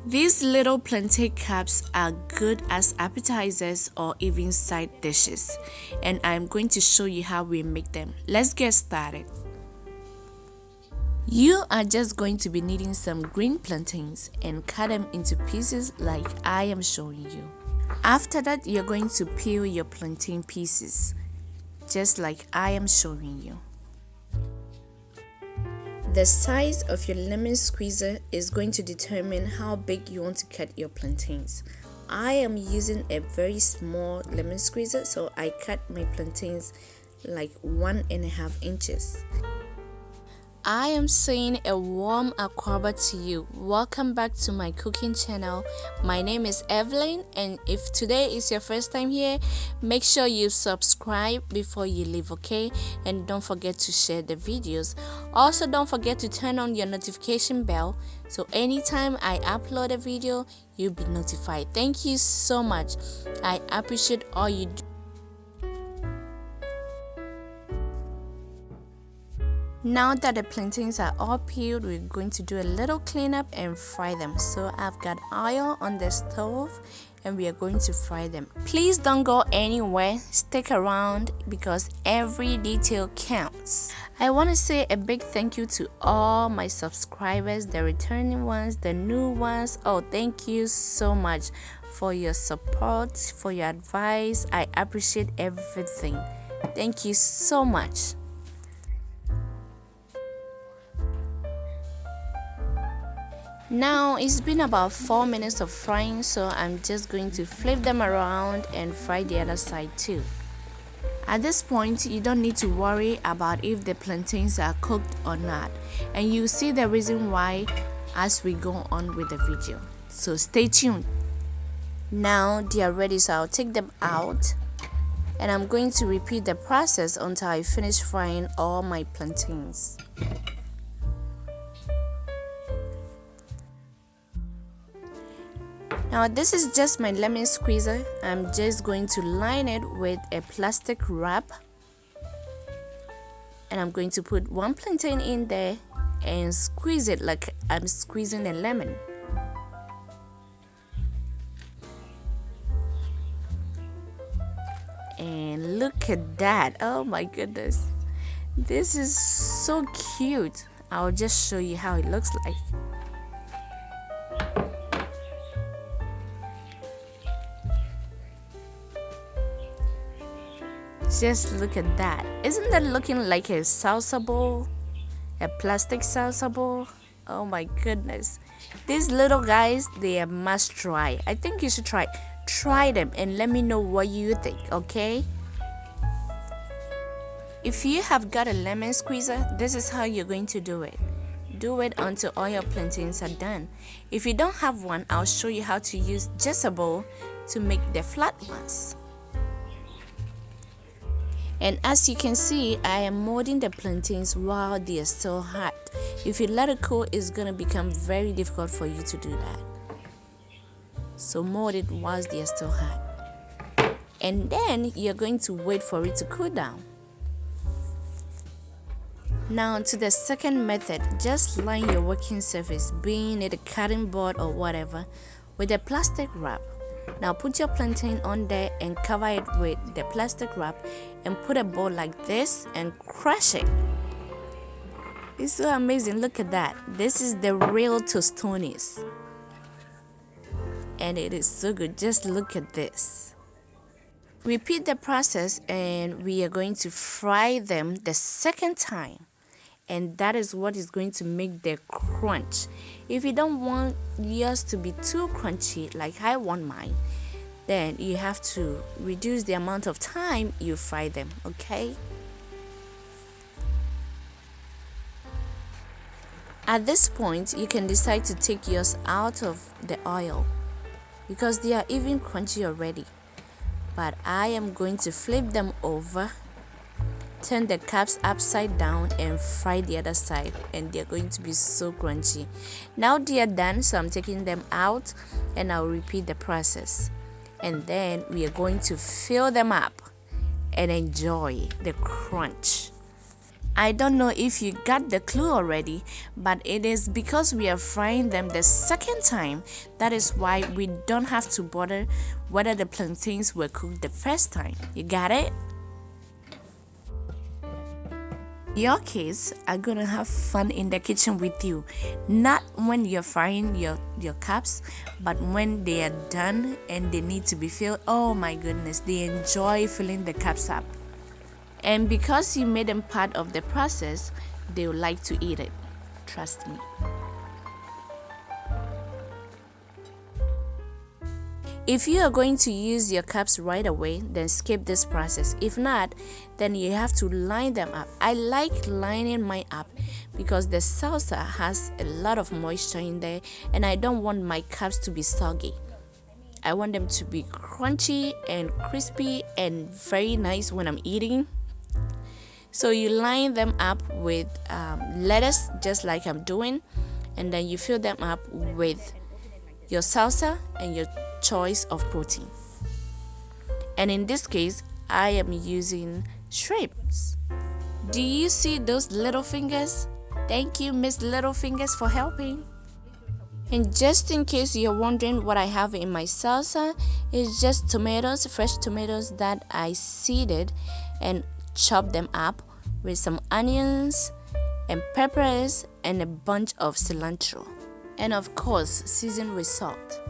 These little plantain cups are good as appetizers or even side dishes, and I'm going to show you how we make them. Let's get started. You are just going to be needing some green plantains and cut them into pieces like I am showing you. After that, you're going to peel your plantain pieces, just like I am showing you. The size of your lemon squeezer is going to determine how big you want to cut your plantains. I am using a very small lemon squeezer, so I cut my plantains like 1.5 inches. I am saying a warm aquaba to you. Welcome back to my cooking channel. My name is Evelyn, and if today is your first time here, make sure you subscribe before you leave, okay? And don't forget to share the videos. Also, don't forget to turn on your notification bell so anytime I upload a video, you'll be notified. Thank you so much. I appreciate all you do. Now that the plantains are all peeled, we're going to do a little cleanup and fry them. So I've got oil on the stove and we are going to fry them. Please don't go anywhere, stick around because every detail counts. I want to say a big thank you to all my subscribers, the returning ones, the new ones. Oh, thank you so much for your support, for your advice. I appreciate everything. Thank you so much. Now it's been about 4 minutes of frying, so I'm just going to flip them around and fry the other side too. At this point, you don't need to worry about if the plantains are cooked or not, and you'll see the reason why as we go on with the video. So stay tuned. Now they are ready, so I'll take them out and I'm going to repeat the process until I finish frying all my plantains. Now this is just my lemon squeezer. I'm just going to line it with a plastic wrap and I'm going to put one plantain in there and squeeze it like I'm squeezing a lemon. And look at that. Oh my goodness, this is so cute. I'll just show you how it looks like. Just look at that. Isn't that looking like a salsa bowl? A plastic salsa bowl? Oh my goodness. These little guys, they are must try. I think you should try them and let me know what you think, okay? If you have got a lemon squeezer, this is how you're going to do it. Do it until all your plantains are done. If you don't have one, I'll show you how to use just a bowl to make the flat ones. And as you can see, I am molding the plantains while they are still hot. If you let it cool, it's going to become very difficult for you to do that. So mold it whilst they are still hot. And then you're going to wait for it to cool down. Now to the second method, just line your working surface, being it a cutting board or whatever, with a plastic wrap. Now put your plantain on there and cover it with the plastic wrap and put a bowl like this and crush it. It's so amazing. Look at that. This is the real tostones. And it is so good. Just look at this. Repeat the process and we are going to fry them the second time. And that is what is going to make the crunch. If you don't want yours to be too crunchy like I want mine, then you have to reduce the amount of time you fry them, okay? At this point, you can decide to take yours out of the oil because they are even crunchy already. But I am going to flip them over, turn the caps upside down and fry the other side, and they're going to be so crunchy. Now they are done, so I'm taking them out and I'll repeat the process. And then we are going to fill them up and enjoy the crunch. I don't know if you got the clue already, but it is because we are frying them the second time. That is why we don't have to bother whether the plantains were cooked the first time. You got it? Your kids are gonna have fun in the kitchen with you, not when you're frying your cups, but when they are done and they need to be filled. Oh my goodness, they enjoy filling the cups up. And because you made them part of the process, they will like to eat it. Trust me. If you are going to use your cups right away, then skip this process. If not, then you have to line them up. I like lining mine up because the salsa has a lot of moisture in there, and I don't want my cups to be soggy. I want them to be crunchy and crispy and very nice when I'm eating. So you line them up with lettuce, just like I'm doing, and then you fill them up with your salsa and your choice of protein. And in this case, I am using shrimps. Do you see those little fingers? Thank you, Miss Little Fingers, for helping. And just in case you're wondering what I have in my salsa, it's just tomatoes, fresh tomatoes that I seeded and chopped them up with some onions and peppers and a bunch of cilantro. And of course, seasoned with salt.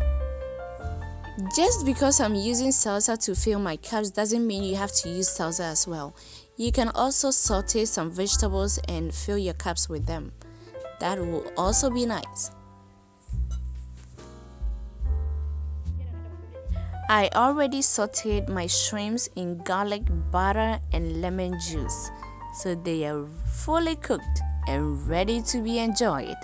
Just because I'm using salsa to fill my cups doesn't mean you have to use salsa as well. You can also saute some vegetables and fill your cups with them. That will also be nice. I already sauteed my shrimps in garlic butter and lemon juice, so they are fully cooked and ready to be enjoyed.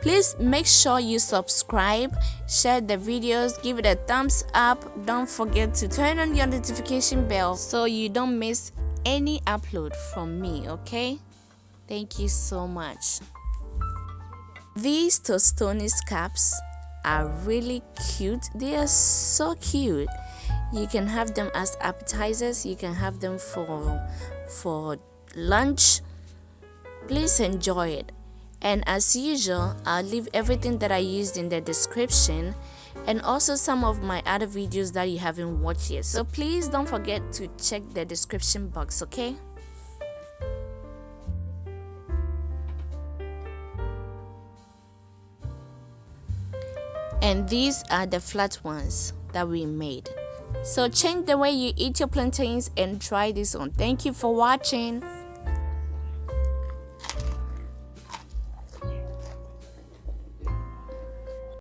Please make sure you subscribe, share the videos, give it a thumbs up. Don't forget to turn on your notification bell so you don't miss any upload from me, okay? Thank you so much. These tostones cups are really cute. They are so cute. You can have them as appetizers. You can have them for lunch. Please enjoy it. And as usual, I'll leave everything that I used in the description and also some of my other videos that you haven't watched yet. So please don't forget to check the description box, okay? And these are the flat ones that we made. So change the way you eat your plantains and try this on. Thank you for watching.